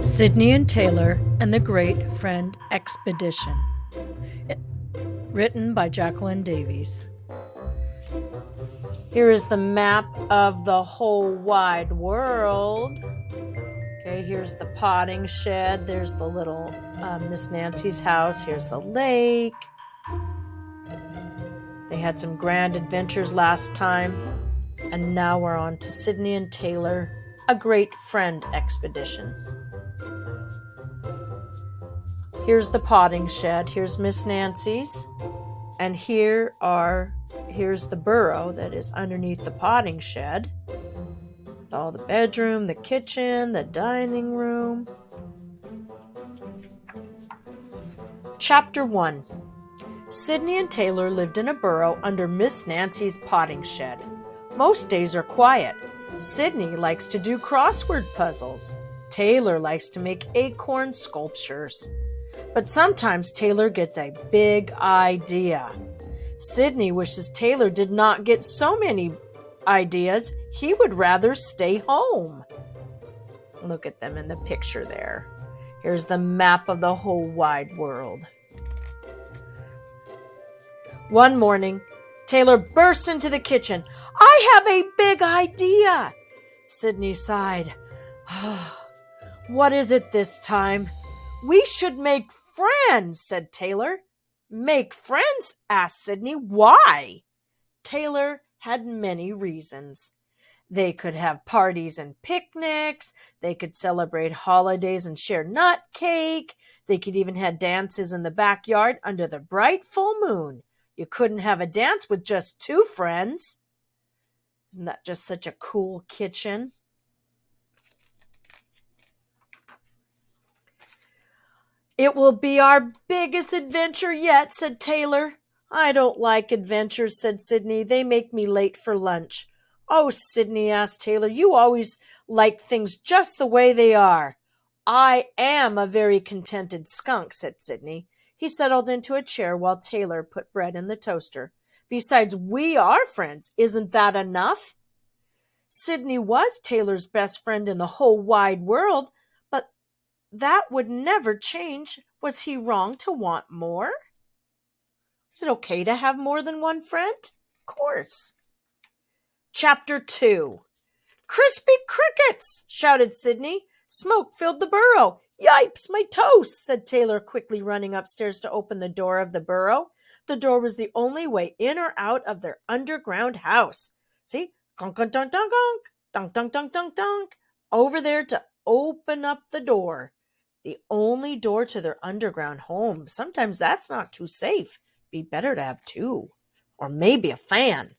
Sidney and Taylor and the Great Friend Expedition. Written by Jacqueline Davies. Here is the map of the whole wide world. Okay, here's the potting shed. There's the little Miss Nancy's house. Here's the lake. They had some grand adventures last time. And now we're on to Sidney and Taylor, a Great Friend Expedition. Here's the potting shed. Here's Miss Nancy's. And here's the burrow that is underneath the potting shed. With all the bedroom, the kitchen, the dining room. Chapter 1. Sidney and Taylor lived in a burrow under Miss Nancy's potting shed. Most days are quiet. Sidney likes to do crossword puzzles. Taylor likes to make acorn sculptures. But sometimes Taylor gets a big idea. Sidney wishes Taylor did not get so many ideas. He would rather stay home. Look at them in the picture there. Here's the map of the whole wide world. One morning, Taylor burst into the kitchen. "I have a big idea!" Sidney sighed. "What is it this time?" "We should make friends," said Taylor. "Make friends?" asked Sidney. "Why?" Taylor had many reasons. They could have parties and picnics. They could celebrate holidays and share nut cake. They could even have dances in the backyard under the bright full moon. You couldn't have a dance with just two friends. Isn't that just such a cool kitchen? "It will be our biggest adventure yet," said Taylor. "I don't like adventures," said Sidney. "They make me late for lunch." "Oh, Sidney," asked Taylor, "you always like things just the way they are." "I am a very contented skunk," said Sidney. He settled into a chair while Taylor put bread in the toaster. "Besides, we are friends. Isn't that enough?" Sidney was Taylor's best friend in the whole wide world, but that would never change. Was he wrong to want more? Is it okay to have more than one friend? Of course. Chapter 2. "Crispy crickets!" shouted Sidney. Smoke filled the burrow. "Yipes, my toast!" said Taylor, quickly running upstairs to open the door of the burrow. The door was the only way in or out of their underground house. See? Gonk, gonk, donk, donk, gonk. Donk, donk, donk, donk, donk. Over there to open up the door. The only door to their underground home. Sometimes that's not too safe. Be better to have two. Or maybe a fan.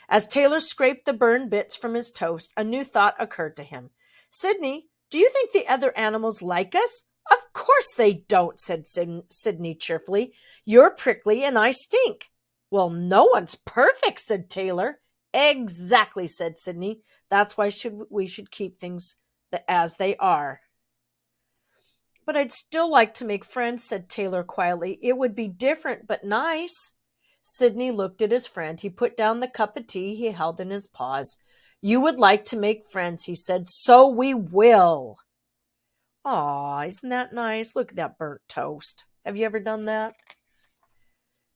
As Taylor scraped the burned bits from his toast, a new thought occurred to him. "Sidney, do you think the other animals like us?" "Of course they don't," said Sidney cheerfully. "You're prickly and I stink." "Well, no one's perfect," said Taylor. "Exactly," said Sidney. "That's why we should keep things as they are." "But I'd still like to make friends," said Taylor quietly. "It would be different, but nice." Sidney looked at his friend. He put down the cup of tea he held in his paws. "You would like to make friends," he said. "So we will." Aw, isn't that nice? Look at that burnt toast. Have you ever done that?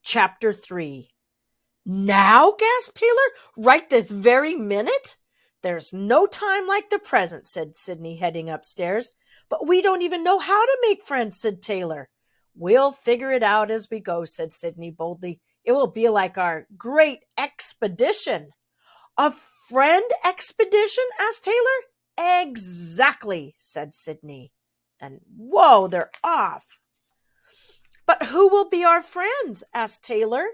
Chapter 3. "Now?" gasped Taylor. "Right this very minute?" "There's no time like the present," said Sidney, heading upstairs. "But we don't even know how to make friends," said Taylor. "We'll figure it out as we go," said Sidney boldly. "It will be like our great expedition." "A friend expedition?" asked Taylor. "Exactly," said Sidney. And whoa, they're off. "But who will be our friends?" asked Taylor.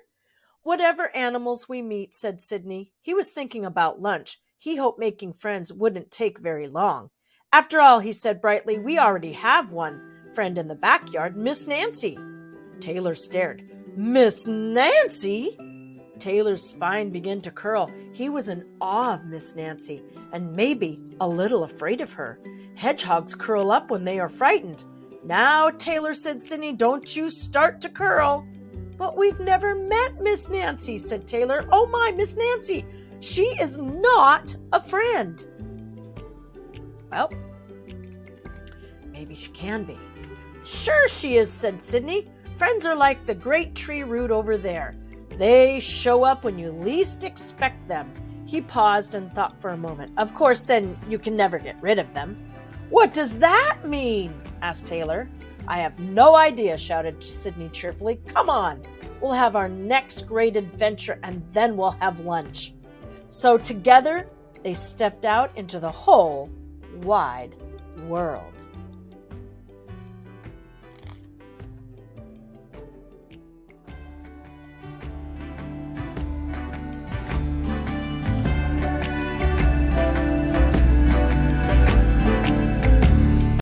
"Whatever animals we meet," said Sidney. He was thinking about lunch. He hoped making friends wouldn't take very long. "After all," he said brightly, "we already have one friend in the backyard, Miss Nancy." Taylor stared. "Miss Nancy?" Taylor's spine began to curl. He was in awe of Miss Nancy, and maybe a little afraid of her. Hedgehogs curl up when they are frightened. "Now, Taylor," said Sidney, "don't you start to curl." "But we've never met Miss Nancy," said Taylor. "Oh my, Miss Nancy, she is not a friend." Well, maybe she can be. Sure she is, said Sydney. Friends are like the great tree root over there. They show up when you least expect them. He paused and thought for a moment. Of course, then you can never get rid of them. What does that mean? Asked Taylor. I have no idea, shouted Sydney cheerfully. Come on, we'll have our next great adventure and then we'll have lunch. So together, they stepped out into the whole wide world.